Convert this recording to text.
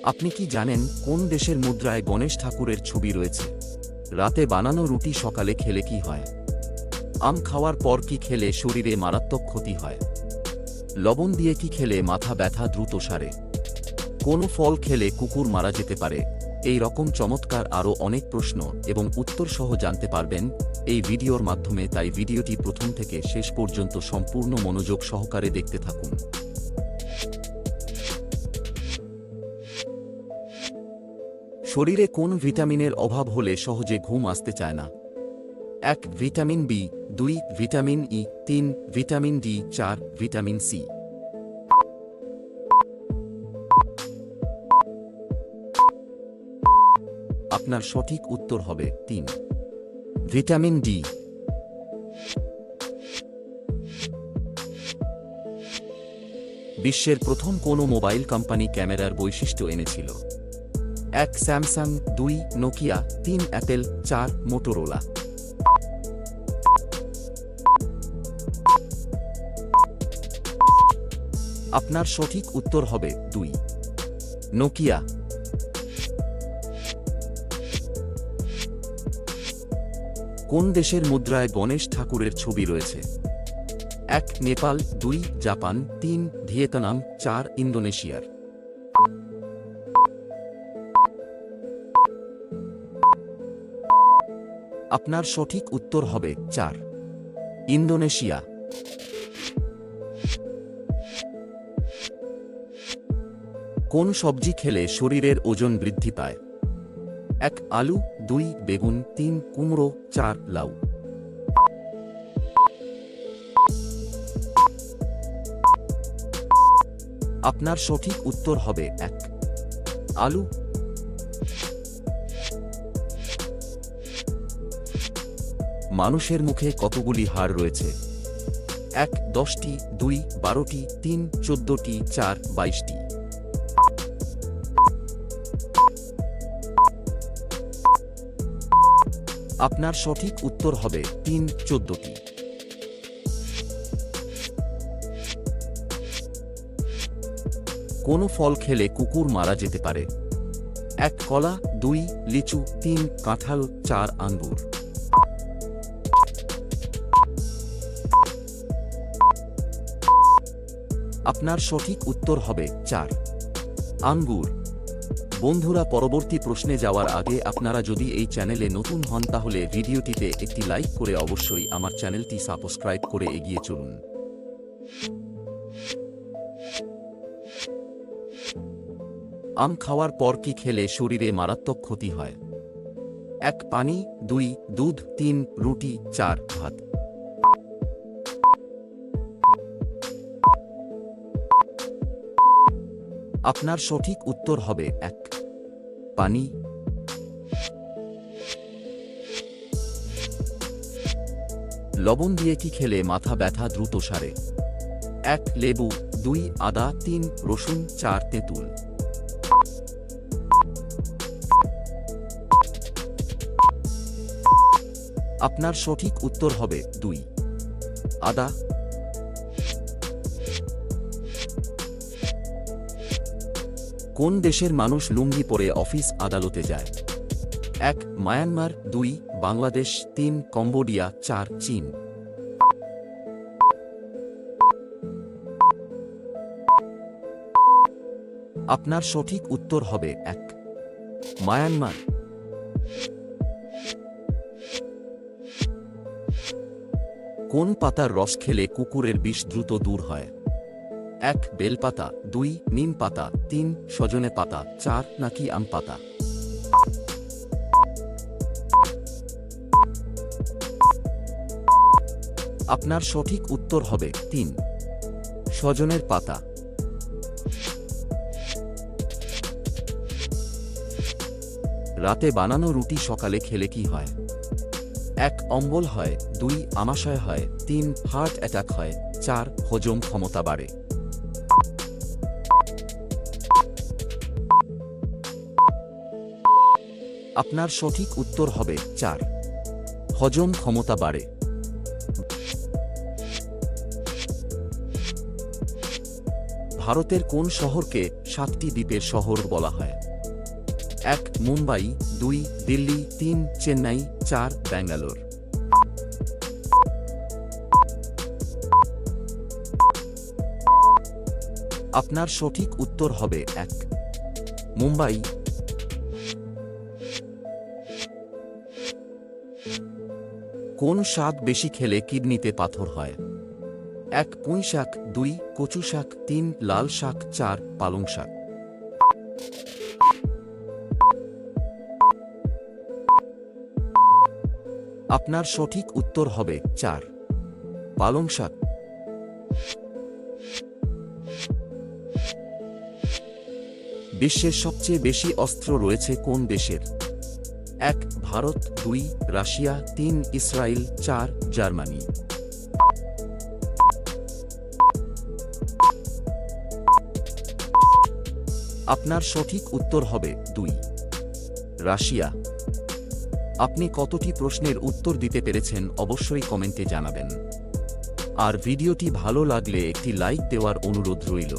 আপনি কি জানেন কোন দেশের মুদ্রায় গণেশ ঠাকুরের ছবি রয়েছে? রাতে বানানো রুটি সকালে খেলে কি হয়? আম খাওয়ার পর কি খেলে শরীরে মারাত্মক ক্ষতি হয়? লবণ দিয়ে কি খেলে মাথা ব্যথা দ্রুত সারে? কোন ফল খেলে কুকুর মারা যেতে পারে? এই রকম চমৎকার আরও অনেক প্রশ্ন এবং উত্তর সহ জানতে পারবেন এই ভিডিওর মাধ্যমে, তাই ভিডিওটি প্রথম থেকে শেষ পর্যন্ত সম্পূর্ণ মনোযোগ সহকারে দেখতে থাকুন। শরীরে কোন ভিটামিনের অভাব হলে সহজে ঘুম আসতে চায় না? 1. Vitamin B, 2. Vitamin E, 3. Vitamin D, 4. Vitamin C. আপনার সঠিক উত্তর হবে 3. Vitamin D. বিশ্বের প্রথম কোন মোবাইল কোম্পানি ক্যামেরার বৈশিষ্ট্য এনেছিল? 1. স্যামসাং, 2. নোকিয়া, 3. অ্যাপেল, 4. মোটোরোলা। আপনার সঠিক উত্তর হবে 2. নোকিয়া। কোন দেশের মুদ্রায় গণেশ ঠাকুরের ছবি রয়েছে? 1. নেপাল, 2. জাপান, 3. ভিয়েতনাম, 4. ইন্দোনেশিয়ার। আপনার সঠিক উত্তর হবে 4. ইন্দোনেশিয়া। কোন সবজি খেলে শরীরের ওজন বৃদ্ধি পায়? 1. আলু, 2. বেগুন, 3. কুমড়ো, 4. লাউ। আপনার সঠিক উত্তর হবে 1. আলু। মানুষের মুখে কতগুলি হাড় রয়েছে? 1. 10টি, 2. 12টি, 3. 14টি, 4. 22টি। আপনার সঠিক উত্তর হবে 3. 14টি। কোন ফল খেলে কুকুর মারা যেতে পারে? 1. কলা, 2. লিচু, 3. কাঁঠাল, 4. আঙ্গুর। আপনার সঠিক উত্তর হবে 4. আঙ্গুর। বন্ধুরা, পরবর্তী প্রশ্নে যাওয়ার আগে আপনারা যদি এই চ্যানেলে নতুন হন তাহলে ভিডিওটিতে একটি লাইক করে অবশ্যই আমার চ্যানেলটি সাবস্ক্রাইব করে এগিয়ে চলুন। আম খাওয়ার পর কি খেলে শরীরে মারাত্মক ক্ষতি হয়? 1. পানি, 2. দুধ, 3. রুটি, 4. ভাত। আপনার সঠিক উত্তর হবে 1. পানি। লবণ দিয়ে কি খেলে মাথা ব্যথা দ্রুত সারে? 1. লেবু, 2. আদা, 3. রসুন, 4. তেঁতুল। আপনার সঠিক উত্তর হবে 2. আদা। কোন দেশের মানুষ লুঙ্গি পরে অফিস আদালতে যায়? 1. মায়ানমার, 2. বাংলাদেশ, 3. কম্বোডিয়া, 4. চীন। আপনার সঠিক উত্তর হবে 1. মায়ানমার। কোন পাতার রস খেলে কুকুরের বিষ দ্রুত দূর হয়? 1. বেলপাতা, 2. নিম পাতা, 3. সজনে পাতা, 4. নাকি আম পাতা। আপনার সঠিক উত্তর হবে 3. সজনের পাতা। রাতে বানানো রুটি সকালে খেলে কি হয়? 1. অম্বল হয়, 2. আমাশয় হয়, 3. হার্ট অ্যাটাক হয়, 4. হজম ক্ষমতা বাড়ে। আপনার সঠিক উত্তর হবে 4. হজম ক্ষমতা বাড়ে। ভারতের কোন শহরকে 7টি দ্বীপের শহর বলা হয়? 1 মুম্বাই, 2 দিল্লি, 3 চেন্নাই, 4 ব্যাঙ্গালোর। আপনার সঠিক উত্তর হবে 1 মুম্বাই। কোন শাক বেশি খেলে কিডনিতে পাথর হয়? 1 পুঁই শাক, 2 কচু শাক, 3 লাল শাক, 4 পালং শাক। আপনার সঠিক উত্তর হবে 4 পালং শাক। বিশ্বের সবচেয়ে বেশি অস্ত্র রয়েছে কোন দেশের? 1 ভারত, 2 রাশিয়া, 3 ইসরায়েল, 4 জার্মানি। আপনার সঠিক উত্তর হবে 2 রাশিয়া। আপনি কতটি প্রশ্নের উত্তর দিতে পেরেছেন অবশ্যই কমেন্টে জানাবেন। আর ভিডিওটি ভালো লাগলে একটি লাইক দেওয়ার অনুরোধ রইল।